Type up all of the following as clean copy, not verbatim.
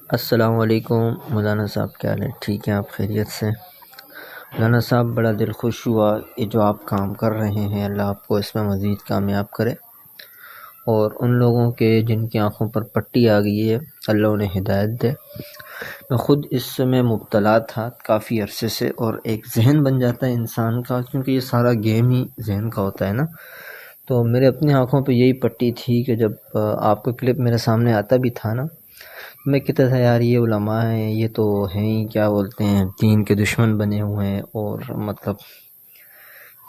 السلام علیکم مولانا صاحب، کیا حال ہے؟ ٹھیک ہیں آپ؟ خیریت سے؟ مولانا صاحب بڑا دل خوش ہوا، یہ جو آپ کام کر رہے ہیں اللہ آپ کو اس میں مزید کامیاب کرے، اور ان لوگوں کے جن کی آنکھوں پر پٹی آ گئی ہے اللہ انہیں ہدایت دے۔ میں خود اس میں مبتلا تھا کافی عرصے سے، اور ایک ذہن بن جاتا ہے انسان کا، کیونکہ یہ سارا گیم ہی ذہن کا ہوتا ہے نا۔ تو میرے اپنی آنکھوں پہ یہی پٹی تھی کہ جب آپ کا کلپ میرے سامنے آتا بھی تھا نا، میں کہتا تھا یار یہ علماء ہیں، یہ تو ہیں ہی کیا بولتے ہیں دین کے دشمن بنے ہوئے ہیں، اور مطلب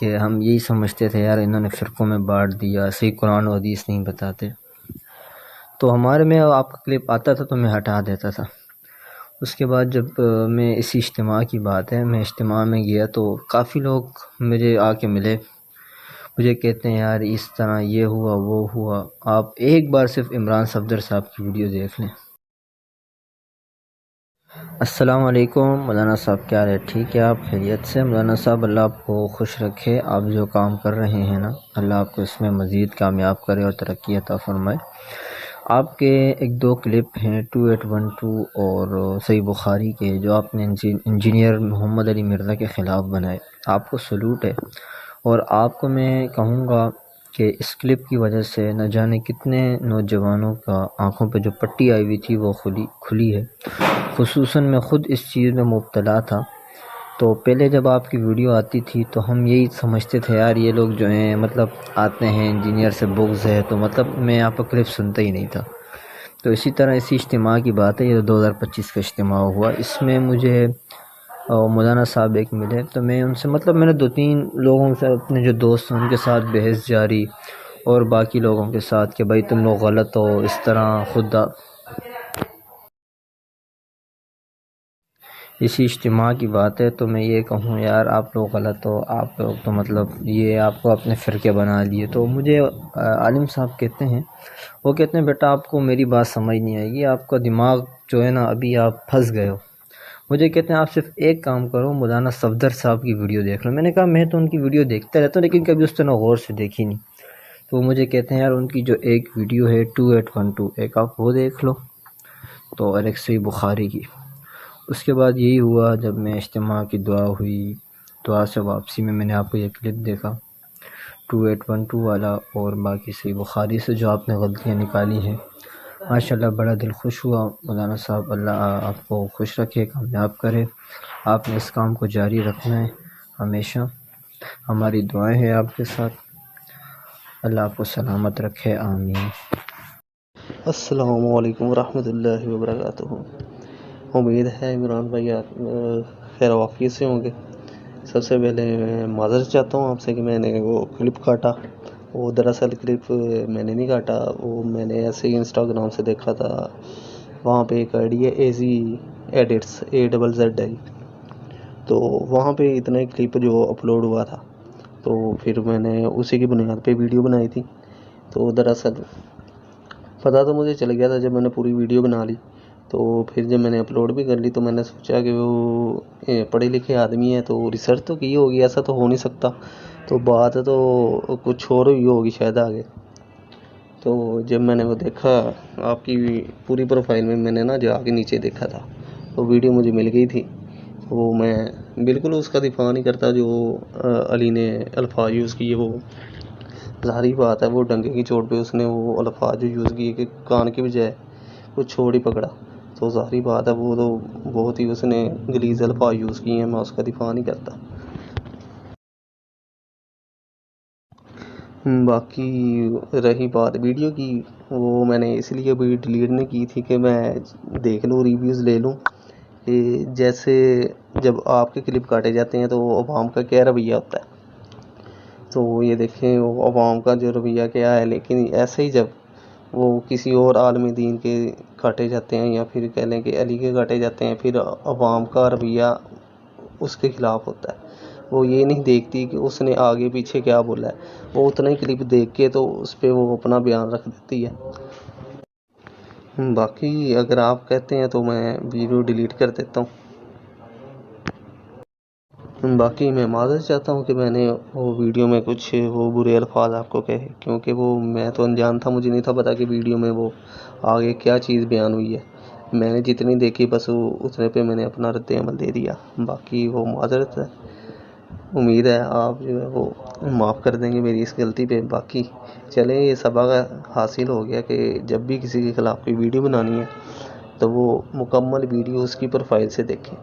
کہ ہم یہی سمجھتے تھے یار انہوں نے فرقوں میں بانٹ دیا، صحیح قرآن و حدیث نہیں بتاتے۔ تو ہمارے میں آپ کا کلپ آتا تھا تو میں ہٹا دیتا تھا۔ اس کے بعد جب میں اسی اجتماع کی بات ہے، میں اجتماع میں گیا تو کافی لوگ مجھے آ کے ملے، مجھے کہتے ہیں یار اس طرح یہ ہوا وہ ہوا، آپ ایک بار صرف عمران صفدر صاحب کی ویڈیو دیکھ لیں۔ السلام علیکم مولانا صاحب، کیا حال ہے؟ ٹھیک ہے آپ؟ خیریت سے؟ مولانا صاحب اللہ آپ کو خوش رکھے، آپ جو کام کر رہے ہیں نا اللہ آپ کو اس میں مزید کامیاب کرے اور ترقی عطا فرمائے۔ آپ کے ایک دو کلپ ہیں 2812 اور صحیح بخاری کے، جو آپ نے انجینئر محمد علی مرزا کے خلاف بنائے، آپ کو سلوٹ ہے۔ اور آپ کو میں کہوں گا کہ اس کلپ کی وجہ سے نہ جانے کتنے نوجوانوں کا آنکھوں پہ جو پٹی آئی ہوئی تھی وہ کھلی ہے۔ خصوصاً میں خود اس چیز میں مبتلا تھا، تو پہلے جب آپ کی ویڈیو آتی تھی تو ہم یہی سمجھتے تھے یار یہ لوگ جو ہیں مطلب آتے ہیں انجینئر سے بغض ہے، تو مطلب میں آپ کا کلپ سنتا ہی نہیں تھا۔ تو اسی طرح اسی اجتماع کی بات ہے، یہ 2025 کا اجتماع ہوا، اس میں مجھے مولانا صاحب ایک ملے، تو میں ان سے مطلب میں نے 2-3 لوگوں سے اپنے جو دوست ہیں ان کے ساتھ بحث جاری، اور باقی لوگوں کے ساتھ کہ بھائی تم لوگ غلط ہو، اس طرح خود اسی اجتماع کی بات ہے۔ تو میں یہ کہوں یار آپ لوگ غلط ہو، آپ لوگ تو مطلب یہ آپ کو اپنے فرقے بنا لیے۔ تو مجھے عالم صاحب کہتے ہیں، وہ کہتے ہیں بیٹا آپ کو میری بات سمجھ نہیں آئے گی، آپ کا دماغ جو ہے نا ابھی آپ پھنس گئے ہو۔ مجھے کہتے ہیں آپ صرف ایک کام کرو، مولانا صفدر صاحب کی ویڈیو دیکھ لو۔ میں نے کہا میں تو ان کی ویڈیو دیکھتا رہتا ہوں لیکن کبھی اس طرح غور سے دیکھی نہیں۔ تو وہ مجھے کہتے ہیں یار ان کی جو ایک ویڈیو ہے 2812، ایک آپ وہ دیکھ لو، تو اور ایک صحیح بخاری کی۔ اس کے بعد یہی ہوا، جب میں اجتماع کی دعا ہوئی، دعا سے واپسی میں نے آپ کو یہ کلپ دیکھا 2812 والا، اور باقی صحیح بخاری سے جو آپ نے غلطیاں نکالی ہیں، ماشاءاللہ بڑا دل خوش ہوا۔ مولانا صاحب اللہ آپ کو خوش رکھے، کامیاب کرے، آپ نے اس کام کو جاری رکھنا ہے ہمیشہ، ہماری دعائیں ہیں آپ کے ساتھ، اللہ آپ کو سلامت رکھے، آمین۔ السلام علیکم ورحمۃ اللہ وبرکاتہ۔ امید ہے عمران بھائی آپ خیر وافیت سے ہوں گے۔ سب سے پہلے میں معذرت چاہتا ہوں آپ سے کہ میں نے وہ کلپ کاٹا، وہ دراصل کلپ میں نے نہیں کاٹا، وہ میں نے ایسے ہی انسٹاگرام سے دیکھا تھا، وہاں پہ ایک آئی ڈی ہے ایزی ایڈٹس AZZI، تو وہاں پہ اتنا ہی کلپ جو اپلوڈ ہوا تھا، تو پھر میں نے اسی کی بنیاد پہ ویڈیو بنائی تھی۔ تو دراصل پتہ تو مجھے چل گیا تھا جب میں نے پوری ویڈیو بنا لی، تو پھر جب میں نے اپلوڈ بھی کر لی تو میں نے سوچا کہ وہ پڑھے لکھے آدمی ہے تو ریسرچ تو کی ہوگی، ایسا تو ہو نہیں سکتا، تو بات تو کچھ اور ہوئی ہوگی شاید آگے۔ تو جب میں نے وہ دیکھا آپ کی پوری پروفائل میں نے نا جا کے نیچے دیکھا تھا، وہ ویڈیو مجھے مل گئی تھی، وہ میں بالکل اس کا دفاع نہیں کرتا جو علی نے الفاظ یوز کیے، وہ ظاہری بات ہے وہ ڈنگے کی چوٹ پہ اس نے وہ الفاظ جو یوز کیے کہ کان کی بجائے کچھ چھوڑ ہی پکڑا، تو ظاہری بات ہے وہ تو بہت ہی اس نے غلیظ الفاظ یوز کیے ہیں، میں اس کا دفاع نہیں کرتا۔ باقی رہی بات ویڈیو کی، وہ میں نے اس لیے ابھی ڈیلیٹ نہیں کی تھی کہ میں دیکھ لوں، ریویوز لے لوں کہ جیسے جب آپ کے کلپ کاٹے جاتے ہیں تو عوام کا کیا رویہ ہوتا ہے، تو یہ دیکھیں وہ عوام کا جو رویہ کیا ہے، لیکن ایسے ہی جب وہ کسی اور عالم دین کے کاٹے جاتے ہیں یا پھر کہہ لیں کہ علی کے کاٹے جاتے ہیں، پھر عوام کا رویہ اس کے خلاف ہوتا ہے، وہ یہ نہیں دیکھتی کہ اس نے آگے پیچھے کیا بولا ہے، وہ اتنا ہی کلپ دیکھ کے تو اس پہ وہ اپنا بیان رکھ دیتی ہے۔ باقی اگر آپ کہتے ہیں تو میں ویڈیو ڈیلیٹ کر دیتا ہوں۔ باقی میں معذرت چاہتا ہوں کہ میں نے وہ ویڈیو میں کچھ وہ برے الفاظ آپ کو کہے، کیونکہ وہ میں تو انجان تھا، مجھے نہیں تھا پتا کہ ویڈیو میں وہ آگے کیا چیز بیان ہوئی ہے، میں نے جتنی دیکھی بس وہ اتنے پہ میں نے اپنا رد عمل دے دیا، باقی وہ معذرت ہے، امید ہے آپ جو ہے وہ معاف کر دیں گے میری اس غلطی پہ۔ باقی چلیں یہ سبق حاصل ہو گیا کہ جب بھی کسی کے خلاف کوئی ویڈیو بنانی ہے تو وہ مکمل ویڈیو اس کی پروفائل سے دیکھیں،